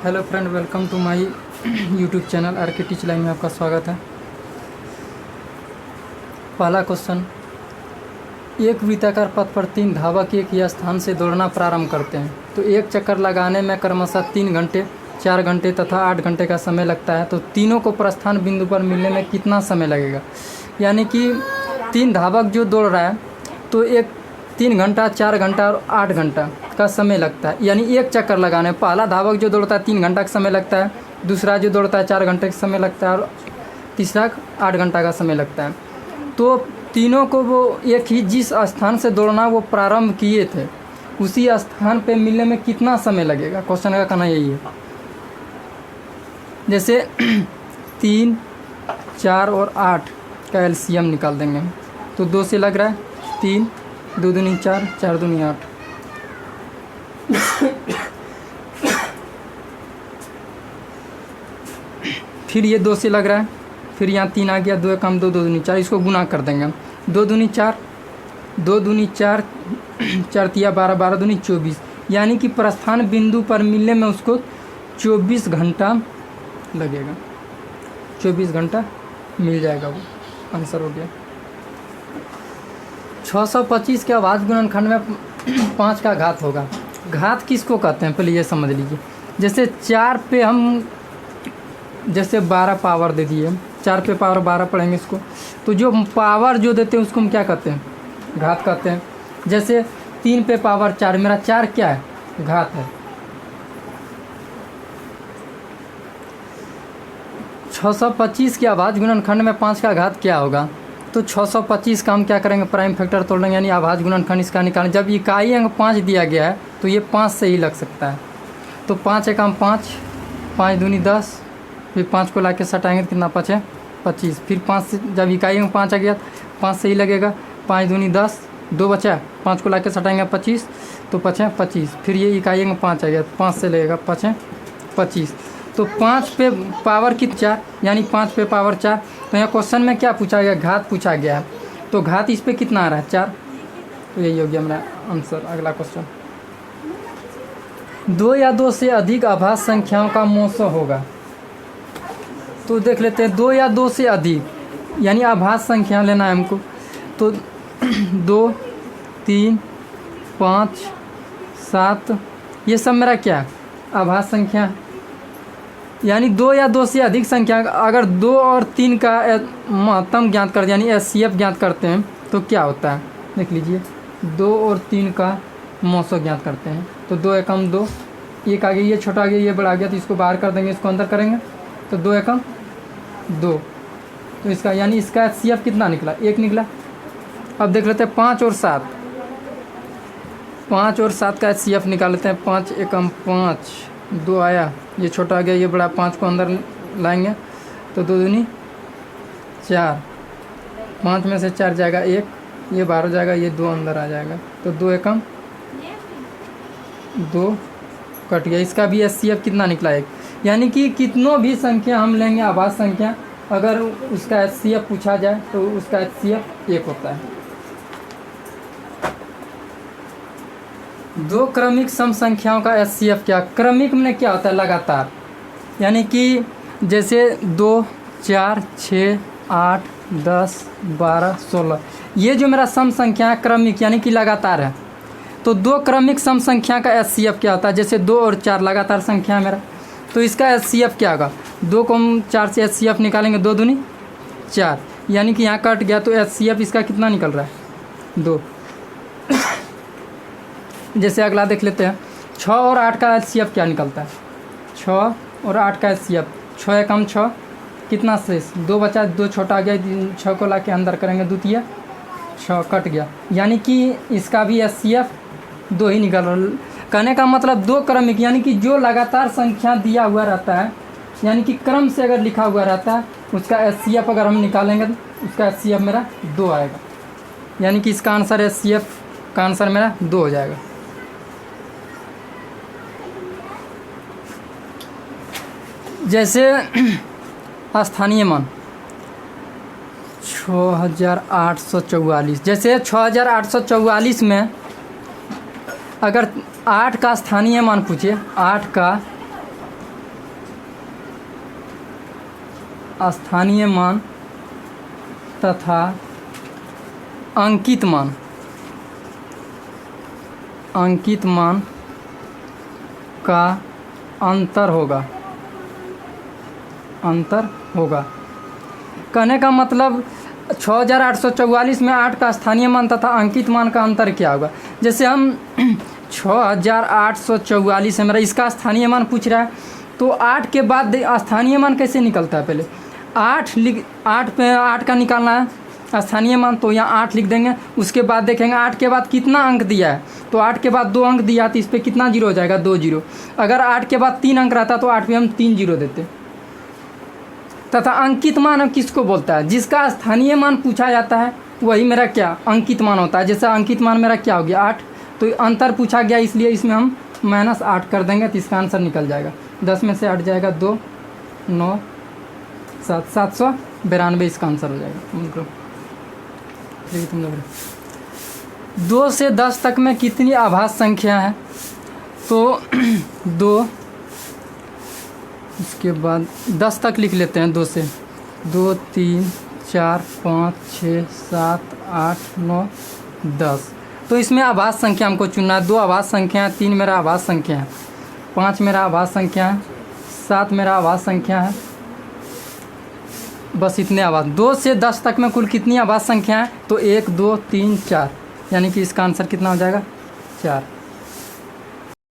Hello friend, welcome to my YouTube channel R K teach line में आपका स्वागत है। पहला क्वेश्चन, एक वृत्ताकार पथ पर 3 धावक एक ही स्थान से दौड़ना प्रारंभ करते हैं तो एक चक्कर लगाने में क्रमशः 3 घंटे, 4 घंटे तथा 8 घंटे का समय लगता है, तो तीनों को प्रस्थान बिंदु पर मिलने में कितना समय लगेगा। यानी कि 3 धावक जो दौड़ रहा है तो एक 3 घंटा, 4 घंटा और 8 घंटा का समय लगता है। यानी एक चक्कर लगाने, पहला धावक जो दौड़ता है 3 घंटा का समय लगता है, दूसरा जो दौड़ता है 4 घंटे का समय लगता है और तीसरा 8 घंटा का समय लगता है। तो तीनों को वो एक ही जिस स्थान से दौड़ना वो प्रारंभ किए थे उसी स्थान पे मिलने में कितना समय लगेगा, क्वेश्चन का कहना यही है। जैसे 3, 4 और 8 का एलसीएम निकाल देंगे तो 2 से लग रहा है 3, 2 दूनी 4, 4 दूनी 8। फिर ये 2 से लग रहा है, फिर यहाँ 3 आ गया, 2 कम 2, 2 दूनी 4, इसको गुना कर देंगे। 2 दूनी 4, 2 दूनी 4, 4 तिया 12, 12 दूनी 24। यानी कि प्रस्थान बिंदु पर मिलने में उसको 24 घंटा लगेगा। 24 घंटा मिल जाएगा, वो आंसर हो गया। 625 के अभाज्य गुणनखंड में 5 का घात होगा। घात किसको कहते हैं पहले ये समझ लीजिए। जैसे 4 पे हम जैसे 12 पावर दे दिए, 4 पे पावर 12 पढ़ेंगे इसको, तो जो पावर जो देते हैं उसको हम क्या कहते हैं, घात कहते हैं। जैसे 3 पे पावर 4, मेरा 4 क्या है, घात है। 625 के अभाज्य गुणनखंड में 5 का घात क्या होगा। तो 625 का हम क्या करेंगे, प्राइम फैक्टर तोड़ लेंगे, यानी अभाज्य गुणनखंड इसका निकालें। जब इकाई अंक 5 दिया गया है तो ये 5 से ही लग सकता है। तो 5 एकम 5, 5 दूनी 10, फिर 5 को लाके सटाएंगे तो कितना बचे, 25। फिर 5 से जब इकाई अंक 5 आ गया 5 से ही लगेगा, 5 दूनी 10, 2 बचा, 5 को लाके सटाएंगे 25 तो बचे 25। फिर ये इकाई अंक 5 आ गया, 5 से लगेगा बचे 25। तो 5 पे पावर की 4, यानी 5 पे पावर 4। तो यहाँ क्वेश्चन में क्या पूछा गया, घात पूछा गया है, तो घात इस पे कितना आ रहा है, 4। तो यही हो गया मेरा आंसर। अगला क्वेश्चन, 2 या 2 से अधिक अभाज्य संख्याओं का मोसो होगा। तो देख लेते हैं, 2 या 2 से अधिक यानी अभाज्य संख्या लेना है हमको। तो 2, 3, 5, 7 ये सब मेरा क्या अभाज्य संख्या है। यानी 2 या 2 से अधिक संख्या, अगर 2 और 3 का महत्तम ज्ञात करते यानी एचसीएफ ज्ञात करते हैं तो क्या होता है, देख लीजिए। 2 और 3 का मोसो ज्ञात करते हैं तो 2 एकम 2, एक आगे ये छोटा आ गया, ये बड़ा आ गया, तो इसको बाहर कर देंगे, इसको अंदर करेंगे तो 2 एकम 2। तो इसका यानी इसका एचसीएफ कितना निकला, 1 निकला। अब देख लेते हैं 5 और 7, 5 और 7 का एचसीएफ निकाल लेते हैं। 5 एकम 5, 2 आया, ये छोटा आ गया, ये बड़ा, 5 को अंदर लाएंगे तो 2 दूनी 4, 5 में से 4 जाएगा 1, ये बाहर हो जाएगा, ये 2 अंदर आ जाएगा, तो 2 एकम 2 कट गया। इसका भी एचसीएफ कितना निकला, 1। यानी कि कितनों भी संख्या हम लेंगे अभाज्य संख्या, अगर उसका एचसीएफ पूछा जाए तो उसका एचसीएफ 1 होता है। 2 क्रमिक सम संख्याओं का एचसीएफ क्या, क्रमिक में क्या होता है, लगातार। यानी कि जैसे 2, 4, 6, 8, 10, 12, 16 ये जो मेरा सम संख्या है क्रमिक यानी कि लगातार है। तो 2 क्रमिक सम संख्या का एचसीएफ क्या होता है, जैसे 2 और 4 लगातार संख्या है मेरा, तो इसका एचसीएफ क्या होगा। 2 को हम 4 से एचसीएफ निकालेंगे, 2 दूनी 4, यानी कि यहाँ कट गया तो एचसीएफ इसका कितना निकल रहा है, 2। जैसे अगला देख लेते हैं, 6 और 8 का एचसीएफ क्या निकलता है। 6 और 8 का एचसीएफ, 6 एकम 6, कितना शेष, 2 बचा, 2 छोटा आ गया, 6 को ला के अंदर करेंगे, द्वितीय 6 कट गया, यानी कि इसका भी एचसीएफ 2 ही निकल रहा। कहने का मतलब 2 क्रमिक यानी कि जो लगातार संख्या दिया हुआ रहता है, यानी कि क्रम से अगर लिखा हुआ रहता है उसका एचसीएफ अगर हम निकालेंगे तो उसका एचसीएफ मेरा 2 आएगा। यानी कि इसका आंसर एचसीएफ का आंसर मेरा 2 हो जाएगा। जैसे स्थानीय मान 6844, जैसे 6844 में अगर 8 का स्थानीय मान पूछिए, 8 का स्थानीय मान तथा अंकित मान का अंतर होगा। कहने का मतलब 6844 में 8 का स्थानीय मान तथा अंकित मान का अंतर क्या होगा। जैसे हम 6844 है मेरा, इसका स्थानीय मान पूछ रहा है, तो 8 के बाद स्थानीय मान कैसे निकलता है, पहले 8 पे 8 का निकालना है स्थानीय मान, तो यहाँ 8 लिख देंगे। उसके बाद देखेंगे 8 के बाद कितना अंक दिया है, तो 8 के बाद 2 अंक दिया, तो इस पर कितना जीरो हो जाएगा, 2 जीरो। अगर 8 के बाद 3 अंक रहता तो 8 पे हम 3 जीरो देते। तथा अंकित मान किसको बोलता है, जिसका स्थानीय मान पूछा जाता है वही मेरा क्या अंकित मान होता है। जैसे अंकित मान मेरा क्या हो गया 8, तो अंतर पूछा गया इसलिए इसमें हम -8 कर देंगे, तो इसका आंसर निकल जाएगा। 10 में से 8 जाएगा 2, 9, 7, 792 इसका आंसर हो जाएगा। तुम लोग 2 से 10 तक में कितनी आभास संख्या है, तो 2, उसके बाद 10 तक लिख लेते हैं। 2 से 2, 3, 4, 5, 6, 7, 8, 9, 10। तो इसमें आभास संख्या हमको चुनना है। 2 आभास संख्या है, 3 मेरा आभास संख्या है, 5 मेरा आभास संख्या है, 7 मेरा आभास संख्या है, बस इतने आभास। 2 से 10 तक में कुल कितनी आभास संख्या है, तो 1, 2, 3, 4, यानी कि इसका आंसर कितना हो जाएगा 4।